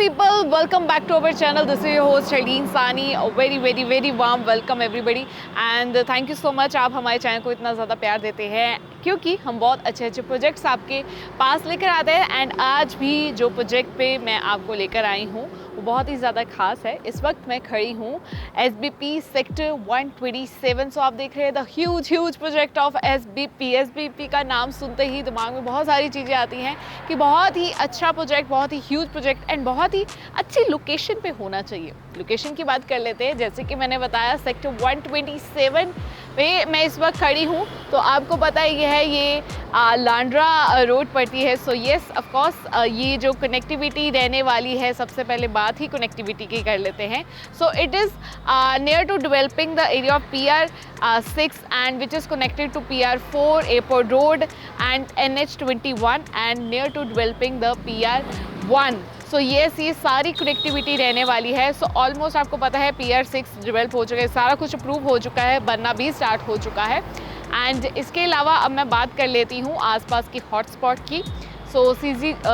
people, welcome back to our channel. This is your host Shaldeen Sani. A very warm welcome everybody and thank you so much आप हमारे channel को इतना ज़्यादा प्यार देते हैं क्योंकि हम बहुत अच्छे प्रोजेक्ट्स आपके पास लेकर आते हैं। एंड आज भी जो प्रोजेक्ट पे मैं आपको लेकर आई हूँ वो बहुत ही ज़्यादा ख़ास है। इस वक्त मैं खड़ी हूँ SBP सेक्टर 127। सो आप देख रहे हैं the huge project of SBP। SBP का नाम सुनते ही दिमाग में बहुत सारी चीज़ें आती हैं कि बहुत ही अच्छा प्रोजेक्ट, बहुत ही ह्यूज प्रोजेक्ट एंड बहुत ही अच्छी लोकेशन पे होना चाहिए। लोकेशन की बात कर लेते हैं। जैसे कि मैंने बताया सेक्टर 127 पे मैं इस वक्त खड़ी हूँ, तो आपको पता ही है ये लांड्रा रोड पड़ती है। सो येस ऑफ कोर्स ये जो कनेक्टिविटी रहने वाली है, सबसे पहले बात ही कनेक्टिविटी की कर लेते हैं। So it is near to developing the area of PR 6 and which is connected to PR 4 Airport Road and NH 21 and near to developing the PR 1। So yes ये सारी कनेक्टिविटी रहने वाली है। सो ऑलमोस्ट आपको पता है PR 6 develop हो चुका है, सारा कुछ अप्रूव हो चुका है, बनना भी स्टार्ट हो चुका है। एंड इसके अलावा अब मैं बात कर लेती हूँ आसपास की हॉटस्पॉट की। सो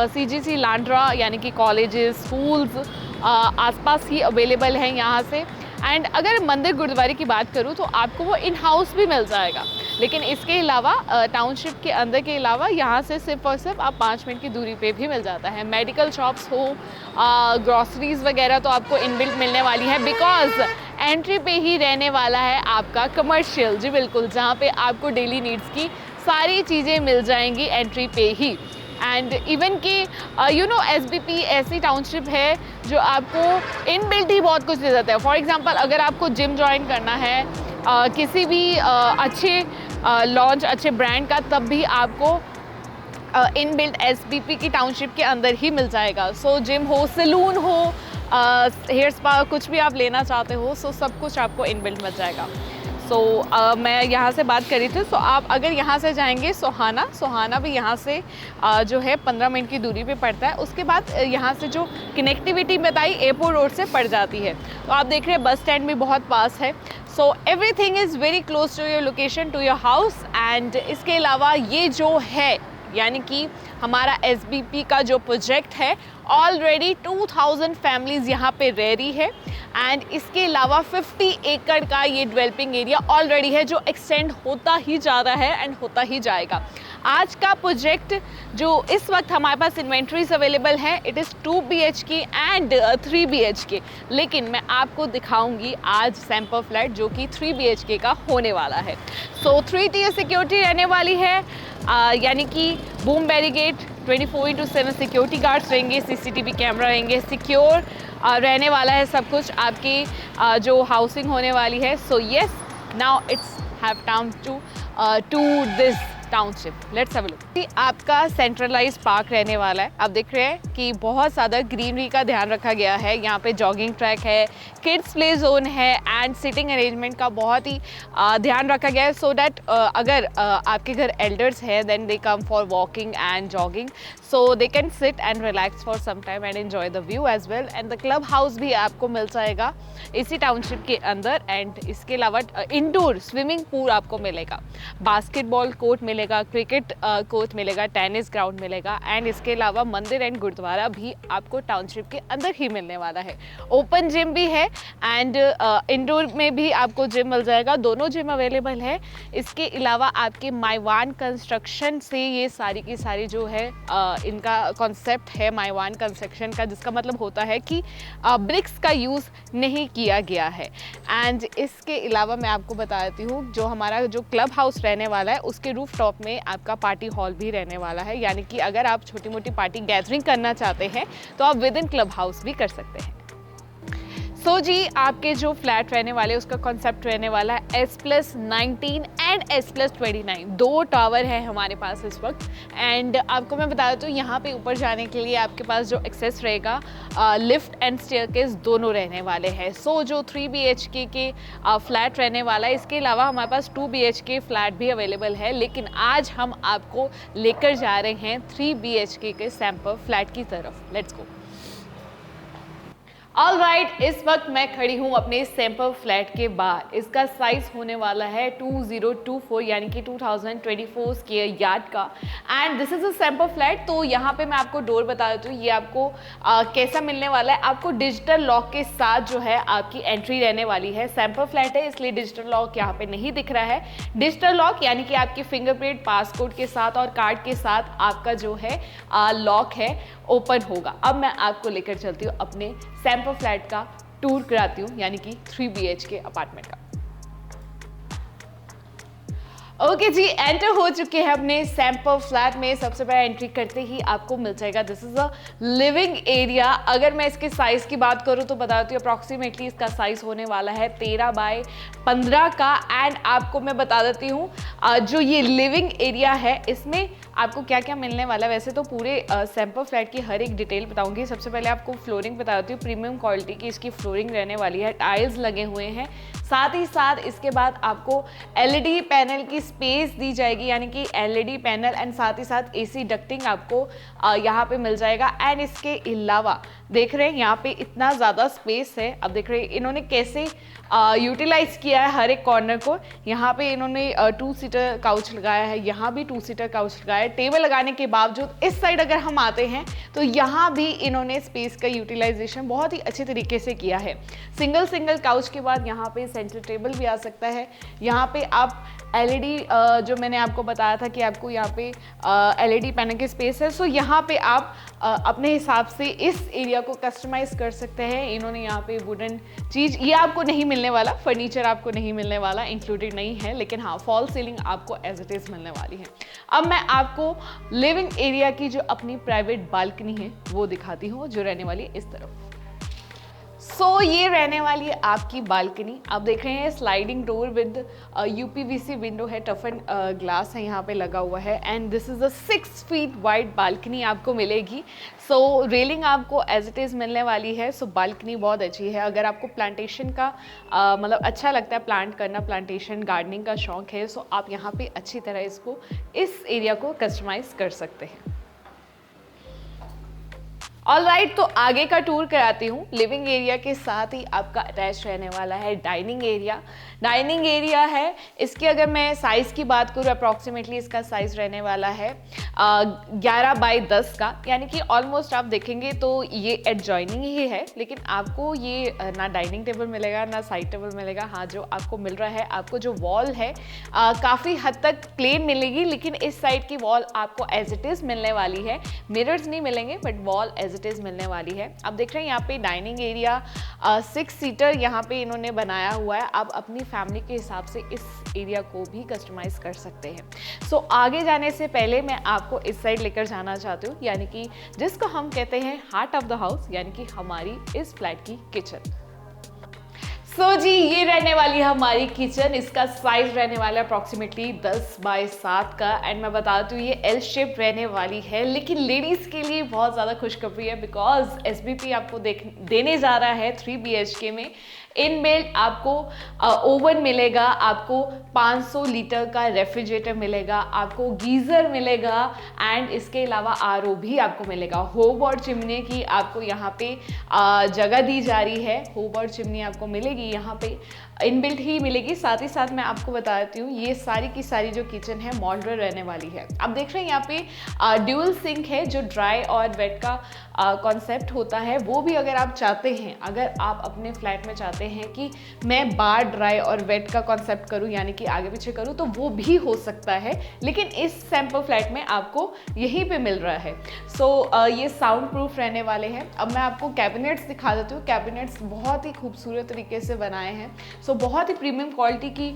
CGC लांड्रा यानी कि कॉलेजेस, स्कूल्स आसपास ही अवेलेबल हैं यहाँ से। एंड अगर मंदिर गुरुद्वारे की बात करूँ तो आपको वो इन हाउस भी मिल जाएगा, लेकिन इसके अलावा टाउनशिप के अंदर के अलावा यहाँ से सिर्फ और सिर्फ आप 5 मिनट की दूरी पे भी मिल जाता है। मेडिकल शॉप्स हो, ग्रॉसरीज वगैरह तो आपको इनबिल्ट मिलने वाली है, बिकॉज एंट्री पे ही रहने वाला है आपका कमर्शियल। जी बिल्कुल, जहाँ पे आपको डेली नीड्स की सारी चीज़ें मिल जाएंगी एंट्री पे ही। एंड इवन कि SBP ऐसी टाउनशिप है जो आपको इनबिल्ट ही बहुत कुछ दे देता है। फॉर एग्जांपल अगर आपको जिम ज्वाइन करना है किसी भी अच्छे लॉन्च अच्छे ब्रांड का, तब भी आपको इनबिल्ट SBP की टाउनशिप के अंदर ही मिल जाएगा। सो जिम हो, सैलून हो, हेयर स्पा, कुछ भी आप लेना चाहते हो, सो सब कुछ आपको इनबिल्ट मिल जाएगा। सो मैं यहाँ से बात करी थी। सो आप अगर यहाँ से जाएंगे सोहाना भी यहाँ से जो है 15 मिनट की दूरी पे पड़ता है। उसके बाद यहाँ से जो कनेक्टिविटी बताई एयरपोर्ट रोड से पड़ जाती है, तो आप देख रहे हैं बस स्टैंड भी बहुत पास है। So everything is very close to your location, to your house. And इसके अलावा ये जो है यानी कि हमारा SBP का जो प्रोजेक्ट है, ऑलरेडी 2000 फैमिलीज़ यहाँ पे रह रही है। एंड इसके अलावा 50 एकड़ का ये डेवलपिंग एरिया ऑलरेडी है जो एक्सटेंड होता ही जा रहा है एंड होता ही जाएगा। आज का प्रोजेक्ट जो इस वक्त हमारे पास इन्वेंट्रीज अवेलेबल है, it is 2 BHK and 3 BHK, लेकिन मैं आपको दिखाऊंगी आज सैंपल फ्लैट जो कि 3 BHK का होने वाला है। सो 3 tier सिक्योरिटी रहने वाली है, यानी कि बूम बैरिकेड, 24/7 सिक्योरिटी गार्ड्स रहेंगे, CCTV कैमरा रहेंगे, सिक्योर रहने वाला है सब कुछ आपकी जो हाउसिंग होने वाली है। So yes, now it's have time to this township. Let's have a look. आपका सेंट्रलाइज पार्क रहने वाला है। आप देख रहे हैं कि बहुत ज़्यादा ग्रीनरी का ध्यान रखा गया है। यहाँ पे जॉगिंग ट्रैक है, किड्स प्ले जोन है एंड सिटिंग अरेंजमेंट का बहुत ही ध्यान रखा गया है, सो डैट अगर आपके घर एल्डर्स हैं then they come for walking and jogging, so they can sit and relax for some time and enjoy the view as well. And the club house भी आपको मिल जाएगा इसी टाउनशिप के अंदर। एंड इसके अलावा इंडोर स्विमिंग पूल आपको मिलेगा, बास्केटबॉल कोर्ट मिलेगा, क्रिकेट कोर्ट मिलेगा, टेनिस ग्राउंड मिलेगा। एंड इसके अलावा मंदिर एंड गुरुद्वारा भी आपको टाउनशिप के अंदर ही मिलने वाला है। ओपन जिम भी है एंड इंडोर में भी आपको जिम मिल जाएगा, दोनों जिम अवेलेबल है। इसके अलावा आपके माईवान कंस्ट्रक्शन से ये सारी की सारी जो है इनका कॉन्सेप्ट है माईवान कंस्ट्रक्शन का, जिसका मतलब होता है कि ब्रिक्स का यूज़ नहीं किया गया है। एंड इसके अलावा मैं आपको बता देती हूँ जो हमारा जो क्लब हाउस रहने वाला है उसके रूफ टॉप में आपका पार्टी हॉल भी रहने वाला है, यानी कि अगर आप छोटी मोटी पार्टी गैदरिंग करना चाहते हैं तो आप विद इन क्लब हाउस भी कर सकते हैं। सो जी, आपके जो फ्लैट रहने वाले उसका कॉन्सेप्ट रहने वाला है S+19 एंड S+29, 2 टावर है हमारे पास इस वक्त। एंड आपको मैं बता दूँ यहाँ पे ऊपर जाने के लिए आपके पास जो एक्सेस रहेगा लिफ्ट एंड स्टेयरकेस दोनों रहने वाले हैं। सो जो 3 BHK के फ्लैट रहने वाला है, इसके अलावा हमारे पास 2 BHK फ्लैट भी अवेलेबल है, लेकिन आज हम आपको लेकर जा रहे हैं 3 BHK के सैंपल फ्लैट की तरफ। Let's go. ऑल राइट, इस वक्त मैं खड़ी हूँ अपने सैंपल फ्लैट के बाहर। इसका साइज होने वाला है 2024 यानी कि 2024 स्क्वायर यार्ड का, and this is a sample flat. तो यहाँ पे मैं आपको डोर बता देती हूँ, ये आपको कैसा मिलने वाला है। आपको डिजिटल लॉक के साथ जो है आपकी एंट्री रहने वाली है। सैंपल फ्लैट है इसलिए डिजिटल लॉक यहाँ पे नहीं दिख रहा है। डिजिटल लॉक यानी कि आपकी फिंगरप्रिंट, पासकोड के साथ और कार्ड के साथ आपका जो है लॉक है ओपन होगा। अब मैं आपको लेकर चलती हूँ अपने सैंपल फ्लैट का टूर कराती हूँ, यानी कि 3 BHK अपार्टमेंट का। ओके जी, एंटर हो चुके हैं अपने सैंपल फ्लैट में। सबसे पहले एंट्री करते ही आपको मिल जाएगा this is a living area. अगर मैं इसके साइज की बात करूं तो बताती हूँ अप्रॉक्सीमेटली इसका साइज होने वाला है 13 बाय 15 का। एंड आपको मैं बता देती हूँ जो ये लिविंग एरिया है इसमें आपको क्या क्या मिलने वाला है। वैसे तो पूरे सैंपल फ्लैट की हर एक डिटेल बताऊंगी। सबसे पहले आपको फ्लोरिंग बता देती हूँ, प्रीमियम क्वालिटी की इसकी फ्लोरिंग रहने वाली है, टाइल्स लगे हुए हैं। साथ ही साथ इसके बाद आपको LED पैनल की स्पेस दी जाएगी, यानी कि LED पैनल, एंड साथ ही साथ AC डक्टिंग आपको यहाँ पे मिल जाएगा। एंड इसके अलावा देख रहे हैं यहाँ पे इतना ज़्यादा स्पेस है। अब देख रहे हैं इन्होंने कैसे यूटिलाइज किया है हर एक कॉर्नर को। यहाँ पे इन्होंने 2 सीटर काउच लगाया है, यहाँ भी 2 सीटर काउच लगाया है। टेबल लगाने के बावजूद इस साइड अगर हम आते हैं तो यहाँ भी इन्होंने स्पेस का यूटिलाइजेशन बहुत ही अच्छे तरीके से किया है। सिंगल काउच के बाद यहाँ पे सेंटर टेबल भी आ सकता है। यहाँ पे आप LED जो मैंने आपको बताया था कि आपको यहाँ पे LED पैनल की स्पेस है, सो यहाँ पे आप अपने हिसाब से इस एरिया को कस्टमाइज कर सकते हैं। इन्होंने यहाँ पे वुडन चीज़, ये आपको नहीं मिलने वाला, फर्नीचर आपको नहीं मिलने वाला, इंक्लूडेड नहीं है, लेकिन हाँ फॉल सीलिंग आपको एज इट इज़ मिलने वाली है। अब मैं आपको लिविंग एरिया की जो अपनी प्राइवेट बालकनी है वो दिखाती हूँ, जो रहने वाली है इस तरफ। ये रहने वाली है आपकी बालकनी। आप देख रहे हैं sliding door with UPVC window है, टफन ग्लास है यहाँ पे लगा हुआ है, and this is a 6 feet wide balcony आपको मिलेगी। रेलिंग आपको एज इट इज़ मिलने वाली है। बालकनी बहुत अच्छी है। अगर आपको प्लांटेशन का मतलब अच्छा लगता है, प्लांट करना, प्लांटेशन गार्डनिंग का शौक है, आप यहाँ पे अच्छी तरह इसको, इस एरिया को कस्टमाइज कर सकते हैं। ऑल राइट, तो आगे का टूर कराती हूँ। लिविंग एरिया के साथ ही आपका अटैच रहने वाला है डाइनिंग एरिया। डाइनिंग एरिया है, इसकी अगर मैं साइज़ की बात करूँ अप्रॉक्सीमेटली इसका साइज़ रहने वाला है 11 बाय 10 का, यानी कि ऑलमोस्ट आप देखेंगे तो ये एडजॉइनिंग ही है, लेकिन आपको ये ना डाइनिंग टेबल मिलेगा ना साइड टेबल मिलेगा। हाँ, जो आपको मिल रहा है, आपको जो वॉल है काफ़ी हद तक प्लेन मिलेगी, लेकिन इस साइड की वॉल आपको एज इट इज़ मिलने वाली है। मिरर्स नहीं मिलेंगे but wall as it is मिलने वाली है। आप देख रहे हैं यहाँ पे डाइनिंग एरिया 6 सीटर यहाँ पे इन्होंने बनाया हुआ है। आप अपनी फैमिली के हिसाब से इस एरिया को भी कस्टमाइज कर सकते हैं। आगे जाने से पहले मैं आपको इस साइड लेकर जाना चाहती हूँ, यानी कि जिसको हम कहते हैं हार्ट ऑफ द हाउस, यानी कि हमारी इस फ्लैट की किचन। जी, ये रहने वाली है हमारी किचन। इसका साइज रहने वाला है अप्रॉक्सीमेटली 10 बाय 7 का, एंड मैं बताती हूँ ये L शेप रहने वाली है। लेकिन लेडीज़ के लिए बहुत ज़्यादा खुशखबरी है, बिकॉज SBP आपको देने जा रहा है 3 BHK में। इनबिल्ट आपको ओवन मिलेगा, आपको 500 लीटर का रेफ्रिजरेटर मिलेगा, आपको गीज़र मिलेगा, एंड इसके अलावा RO भी आपको मिलेगा। होब और चिमनी की आपको यहाँ पे जगह दी जा रही है। होब और चिमनी आपको मिलेगी यहाँ पे, इनबिल्ट ही मिलेगी। साथ ही साथ मैं आपको बता देती हूँ ये सारी की सारी जो किचन है मॉड्यूलर रहने वाली है। आप देख रहे हैं यहाँ पे ड्यूल सिंक है, जो ड्राई और वेट का कॉन्सेप्ट होता है, वो भी अगर आप चाहते हैं, अगर आप अपने फ्लैट में चाहते हैं कि मैं बार ड्राई और वेट का कॉन्सेप्ट करूं, यानी कि आगे पीछे करूं, तो वो भी हो सकता है, लेकिन इस सैंपल फ्लैट में आपको यहीं पे मिल रहा है। ये साउंड प्रूफ रहने वाले हैं। अब मैं आपको कैबिनेट्स दिखा देती हूँ। कैबिनेट्स बहुत ही खूबसूरत तरीके से बनाए हैं। बहुत ही प्रीमियम क्वालिटी की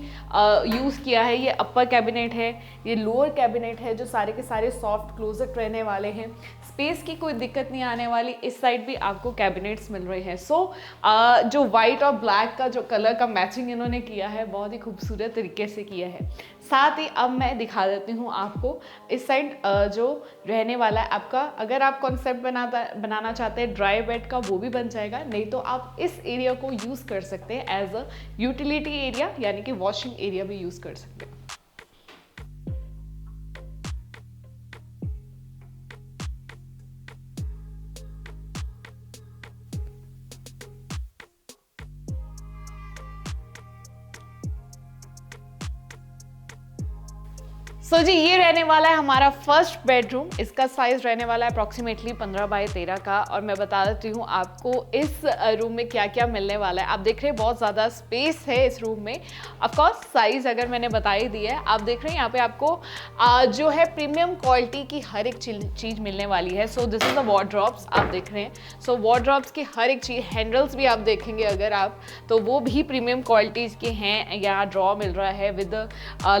यूज़ किया है। ये अपर कैबिनेट है, ये लोअर कैबिनेट है, जो सारे के सारे सॉफ्ट क्लोजेट रहने वाले हैं। स्पेस की कोई दिक्कत नहीं आने वाली। इस साइड भी आपको कैबिनेट्स मिल रहे हैं। जो वाइट और ब्लैक का जो कलर का मैचिंग इन्होंने किया है, बहुत ही खूबसूरत तरीके से किया है। साथ ही अब मैं दिखा देती हूँ आपको इस साइड जो रहने वाला है आपका। अगर आप कॉन्सेप्ट बनाना चाहते हैं ड्राई बेड का, वो भी बन जाएगा, नहीं तो आप इस एरिया को यूज़ कर सकते हैं एज अ यूटिलिटी एरिया, यानी कि वॉशिंग एरिया भी यूज़ कर सकते हैं। सो जी ये रहने वाला है हमारा फर्स्ट बेडरूम। इसका साइज रहने वाला है अप्रॉक्सीमेटली 15 बाय 13 का। और मैं बता देती हूँ आपको इस रूम में क्या क्या मिलने वाला है। आप देख रहे हैं बहुत ज़्यादा स्पेस है इस रूम में। ऑफकोर्स साइज अगर मैंने बता ही दी है। आप देख रहे हैं यहाँ पे आपको जो है प्रीमियम क्वालिटी की हर एक चीज़ मिलने वाली है। So this is the wardrobes आप देख रहे हैं। सो वार्डरोब्स की हर एक चीज़, हैंडल्स भी आप देखेंगे अगर आप, तो वो भी प्रीमियम क्वालिटीज़ के हैं। यहाँ ड्रॉ मिल रहा है विद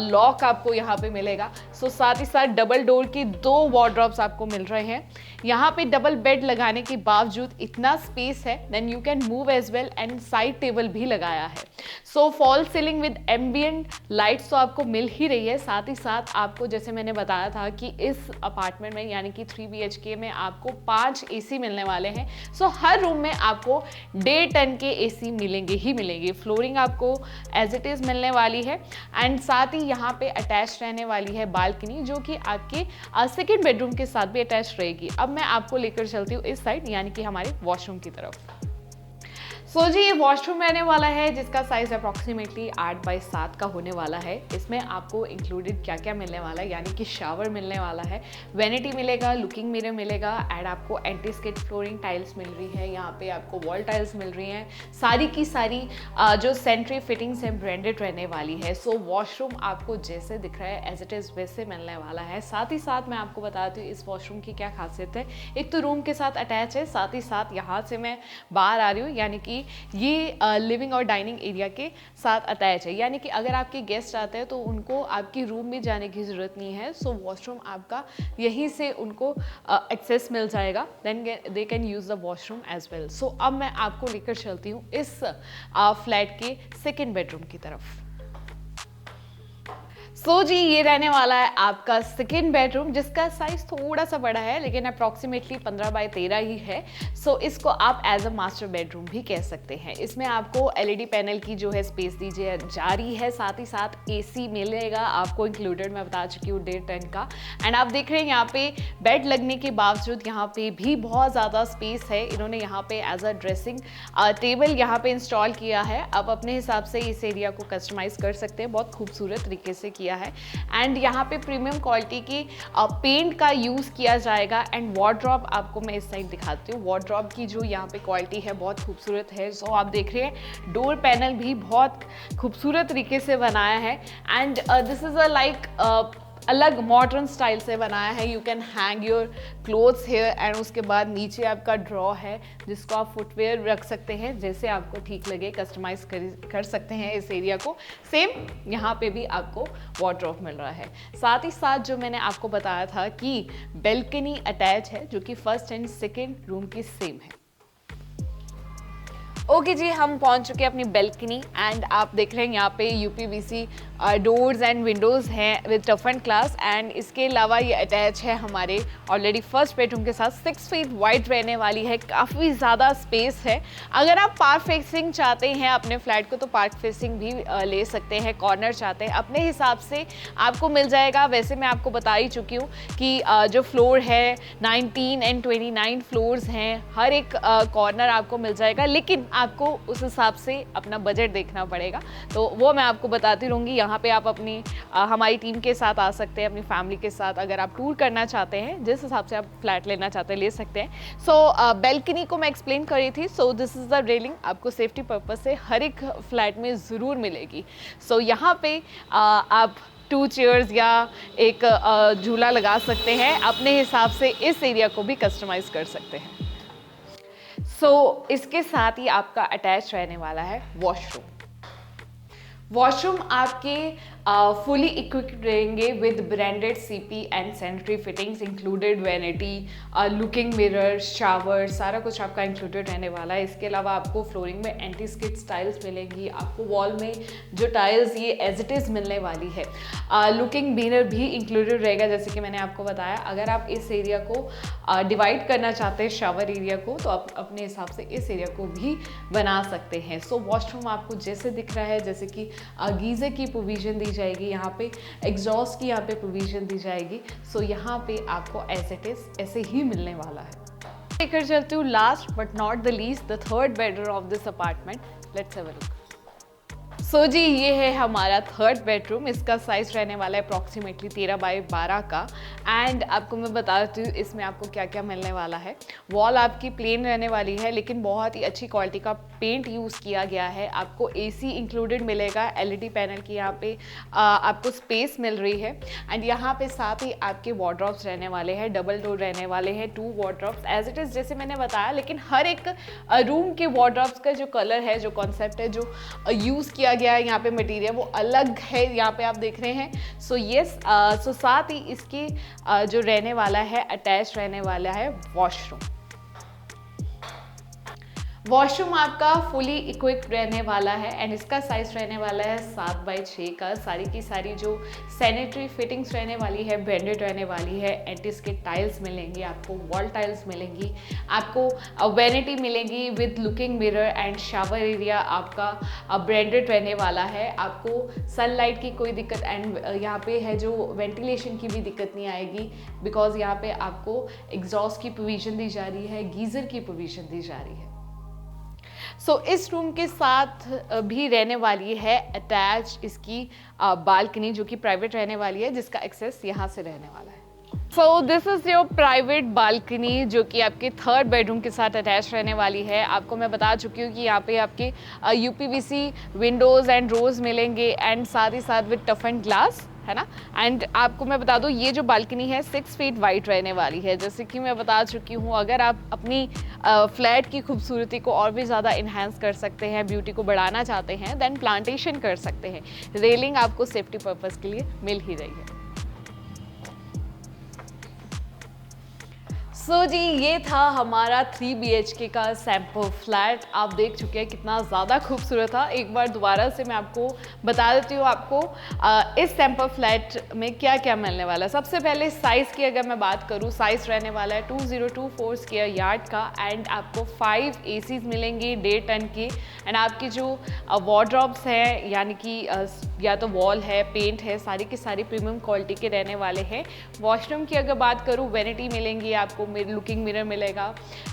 लॉक आपको यहाँ पे मिलेगा। सो साथ ही साथ डबल डोर की 2 वार्डरोब्स आपको मिल रहे हैं। यहाँ पे डबल बेड लगाने के बावजूद इतना स्पेस है, then you can move as well, and side table भी लगाया है। So fall ceiling with ambient lights तो आपको मिल ही रही है। साथ ही साथ आपको जैसे मैंने बताया था कि इस अपार्टमेंट में यानी कि 3 BHK में आपको 5 AC मिलने वाले हैं। सो हर रूम में आपको 1.5 टन के AC मिलेंगे ही मिलेंगे। फ्लोरिंग आपको एज इट इज़ मिलने वाली है, एंड साथ ही यहाँ पे अटैच रहने वाली है बालकनी, जो कि आपके सेकेंड बेडरूम के साथ भी अटैच रहेगी। अब मैं आपको लेकर चलती हूँ इस साइड यानी कि हमारे वॉशरूम की तरफ। सो जी ये वॉशरूम रहने वाला है जिसका साइज अप्रॉक्सीमेटली 8 बाय 7 का होने वाला है। इसमें आपको इंक्लूडेड क्या क्या मिलने वाला है, यानी कि शावर मिलने वाला है, वैनिटी मिलेगा, लुकिंग मिरर मिलेगा, एंड आपको एंटी स्किड फ्लोरिंग टाइल्स मिल रही है। यहाँ पे आपको वॉल टाइल्स मिल रही हैं। सारी की सारी जो सेंट्री फिटिंग्स हैं ब्रांडेड रहने वाली है। सो वॉशरूम आपको जैसे दिख रहा है एज इट इज़ वैसे मिलने वाला है। साथ ही साथ मैं आपको बताती हूँ इस वॉशरूम की क्या खासियत है। एक तो रूम के साथ अटैच है, साथ ही साथ यहाँ से मैं बाहर आ रही हूँ, यानी कि ये लिविंग और डाइनिंग एरिया के साथ अटैच है। यानी कि अगर आपके गेस्ट आते हैं तो उनको आपकी रूम में जाने की ज़रूरत नहीं है। सो वॉशरूम आपका यहीं से उनको एक्सेस मिल जाएगा, then they can use the washroom as well. So अब मैं आपको लेकर चलती हूँ इस फ्लैट के सेकेंड बेडरूम की तरफ। सो जी ये रहने वाला है आपका सेकेंड बेडरूम, जिसका साइज थोड़ा सा बड़ा है लेकिन अप्रॉक्सीमेटली 15 बाय 13 ही है। सो इसको आप एज अ मास्टर बेडरूम भी कह सकते हैं। इसमें आपको LED पैनल की जो है स्पेस दी जा रही है, साथ ही साथ AC मिलेगा आपको इंक्लूडेड, मैं बता चुकी हूँ 1.5 टन का। एंड आप देख रहे हैं यहाँ पे बेड लगने के बावजूद यहाँ पे भी बहुत ज़्यादा स्पेस है। इन्होंने यहाँ पे एज अ ड्रेसिंग टेबल यहाँ पे इंस्टॉल किया है। आप अपने हिसाब से इस एरिया को कस्टमाइज कर सकते हैं, बहुत खूबसूरत तरीके से किया है। एंड यहाँ पे प्रीमियम क्वालिटी की पेंट का यूज़ किया जाएगा। एंड वार्डरोब आपको मैं इस साइड दिखाती हूँ। वार्डरोब की जो यहाँ पे क्वालिटी है बहुत खूबसूरत है। सो आप देख रहे हैं डोर पैनल भी बहुत खूबसूरत तरीके से बनाया है। And this is a like अलग मॉडर्न स्टाइल से बनाया है। You can hang your clothes here, and उसके बाद नीचे आपका ड्रॉ है जिसको आप फुटवेयर रख सकते हैं, जैसे आपको ठीक लगे कस्टमाइज कर सकते हैं इस एरिया को। सेम यहाँ पे भी आपको वार्डरोब मिल रहा है। साथ ही साथ जो मैंने आपको बताया था कि बेल्कनी अटैच है, जो कि फर्स्ट एंड सेकेंड रूम की सेम है। ओके जी हम पहुंच चुके हैं अपनी बेल्कनी, एंड आप देख रहे हैं यहाँ पे UPVC डोर्स एंड विंडोज़ हैं with tough and class. And इसके अलावा ये अटैच है हमारे ऑलरेडी फर्स्ट बेडरूम के साथ। 6 फीट वाइड रहने वाली है, काफ़ी ज़्यादा स्पेस है। अगर आप पार्क फेसिंग चाहते हैं अपने फ्लैट को तो पार्क फेसिंग भी ले सकते हैं। कॉर्नर चाहते हैं अपने हिसाब से आपको मिल जाएगा। वैसे मैं आपको बता ही चुकी हूँ कि जो फ्लोर है 19 एंड 29 फ्लोर्स हैं, हर एक कॉर्नर आपको मिल जाएगा, लेकिन आपको उस हिसाब से अपना बजट देखना पड़ेगा। तो वो मैं आपको बताती रहूँगी। यहाँ पे आप अपनी हमारी टीम के साथ आ सकते हैं, अपनी फैमिली के साथ। अगर आप टूर करना चाहते हैं, जिस हिसाब से आप फ्लैट लेना चाहते हैं ले सकते हैं। सो बेल्कनी को मैं एक्सप्लेन कर रही थी। So this is the railing, आपको सेफ्टी पर्पज से हर एक फ्लैट में ज़रूर मिलेगी। सो यहाँ पे आप 2 चेयर्स या एक झूला लगा सकते हैं, अपने हिसाब से इस एरिया को भी कस्टमाइज कर सकते हैं। सो इसके साथ ही आपका अटैच रहने वाला है वॉशरूम। वॉशरूम आपके फुली इक्विप्ड रहेंगे with branded CP and sanitary fittings included, vanity, looking mirror, shower, सारा कुछ आपका इंक्लूडेड रहने वाला है। इसके अलावा आपको फ्लोरिंग में एंटी स्किड टाइल्स मिलेंगी। आपको वॉल में जो टाइल्स ये एज इट इज़ मिलने वाली है। लुकिंग मिरर भी इंक्लूडेड रहेगा, जैसे कि मैंने आपको बताया। अगर आप इस एरिया को डिवाइड करना चाहते हैं शावर एरिया को, तो आप अपने हिसाब से इस एरिया को भी बना सकते हैं। सो वॉशरूम आपको जैसे दिख रहा है, जैसे कि गीज़र की प्रोविज़न दी जाएगी, यहाँ पे एग्जॉस्ट की यहाँ पे प्रोविज़न दी जाएगी। सो यहाँ पे आपको एज इट इज़ ऐसे ही मिलने वाला है। लेकर चलती हूँ last but not the least the third bedroom of this apartment. Let's have a look. So जी ये है हमारा थर्ड बेडरूम। इसका साइज रहने वाला है अप्रॉक्सीमेटली 13 बाई 12 का। एंड आपको मैं बता देती हूँ इसमें आपको क्या क्या मिलने वाला है। वॉल आपकी प्लेन रहने वाली है, लेकिन बहुत ही अच्छी क्वालिटी का पेंट यूज़ किया गया है। आपको एसी इंक्लूडेड मिलेगा, एलईडी पैनल की यहाँ पे आपको स्पेस मिल रही है। एंड यहाँ पे साथ ही आपके वार्डरोब्स रहने वाले हैं, डबल डोर रहने वाले हैं, 2 वार्डरोब्स एज इट इज़ जैसे मैंने बताया। लेकिन हर एक रूम के वार्डरोब्स का जो कलर है, जो कॉन्सेप्ट है, जो यूज़ किया गया है यहाँ पे मटेरियल, वो अलग है। यहाँ पे आप देख रहे हैं। सो यस, सो साथ ही इसकी जो रहने वाला है, अटैच रहने वाला है वॉशरूम। वॉशरूम आपका फुली इक्विप्ड रहने वाला है एंड इसका साइज रहने वाला है 7 बाई 6 का। सारी की सारी जो सैनिटरी फिटिंग्स रहने वाली है ब्रांडेड रहने वाली है। एंटिस के टाइल्स मिलेंगी आपको, वॉल टाइल्स मिलेंगी आपको, वैनिटी मिलेंगी with looking mirror and shower area आपका ब्रांडेड रहने वाला है। आपको सनलाइट की कोई दिक्कत एंड यहाँ पे है जो वेंटिलेशन की भी दिक्कत नहीं आएगी, बिकॉज यहाँ पे आपको एग्जॉस्ट की प्रोविजन दी जा रही है, गीज़र की प्रोविजन दी जा रही है। सो इस रूम के साथ भी रहने वाली है अटैच इसकी बालकनी, जो कि प्राइवेट रहने वाली है, जिसका एक्सेस यहाँ से रहने वाला है। So this is your private balcony, जो कि आपके थर्ड बेडरूम के साथ अटैच रहने वाली है। आपको मैं बता चुकी हूँ कि यहाँ पे आपके यूपीवीसी विंडोज़ एंड डोर्स मिलेंगे एंड साथ ही साथ विद टफ एंड ग्लास, है ना। एंड आपको मैं बता दूँ ये जो बालकनी है 6 फीट वाइड रहने वाली है। जैसे कि मैं बता चुकी हूँ, अगर आप अपनी फ्लैट की खूबसूरती को और भी ज़्यादा इन्हांस कर सकते हैं, ब्यूटी को बढ़ाना चाहते हैं, देन प्लांटेशन कर सकते हैं। रेलिंग आपको सेफ्टी पर्पज़ के लिए मिल ही रही है। सो जी ये था हमारा 3 BHK का सैम्पल फ्लैट। आप देख चुके हैं कितना ज़्यादा खूबसूरत था। एक बार दोबारा से मैं आपको बता देती हूँ आपको इस सैम्पल फ्लैट में क्या क्या मिलने वाला है। सबसे पहले साइज़ की अगर मैं बात करूँ, साइज़ रहने वाला है 2024 स्क्वायर यार्ड का एंड आपको 5 ACs मिलेंगी 1.5 टन की। एंड आपकी जो वार्डरोब्स हैं, यानी कि या तो वॉल है, पेंट है, सारी की सारी प्रीमियम क्वालिटी के रहने वाले हैं। वॉशरूम की अगर बात करूँ, वैनिटी मिलेंगी आपको, लुकिंग मिरर मिलेगा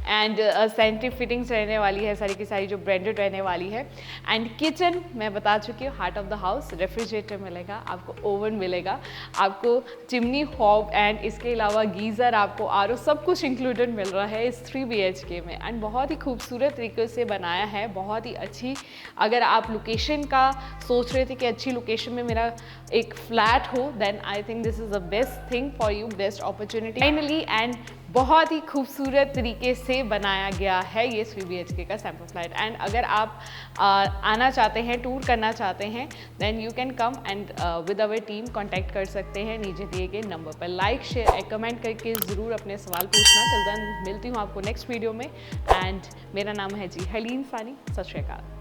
एंड सैनिटरी फिटिंग्स रहने वाली है, सारी की सारी जो ब्रांडेड रहने वाली है। एंड किचन मैं बता चुकी हूँ, heart of the house, refrigerator मिलेगा आपको, ओवन मिलेगा आपको, चिमनी हॉब एंड इसके अलावा गीज़र आपको, आरओ, सब कुछ इंक्लूडेड मिल रहा है इस 3 BHK में। एंड बहुत ही खूबसूरत तरीके से बनाया है, बहुत ही अच्छी। अगर आप लोकेशन का सोच रहे थे कि अच्छी लोकेशन में मेरा एक फ्लैट हो, then I think this is the best thing for you, best opportunity finally. And बहुत ही खूबसूरत तरीके से बनाया गया है ये 3 BHK का सैम्पल फ्लैट। एंड अगर आप आना चाहते हैं, टूर करना चाहते हैं, then you can come and with our team contact कर सकते हैं नीचे दिए गए नंबर पर। लाइक, शेयर एंड कमेंट करके ज़रूर अपने सवाल पूछना। टिल देन मिलती हूँ आपको नेक्स्ट वीडियो में। एंड मेरा नाम है जी हरलीन सानी। सत श्री अकाल।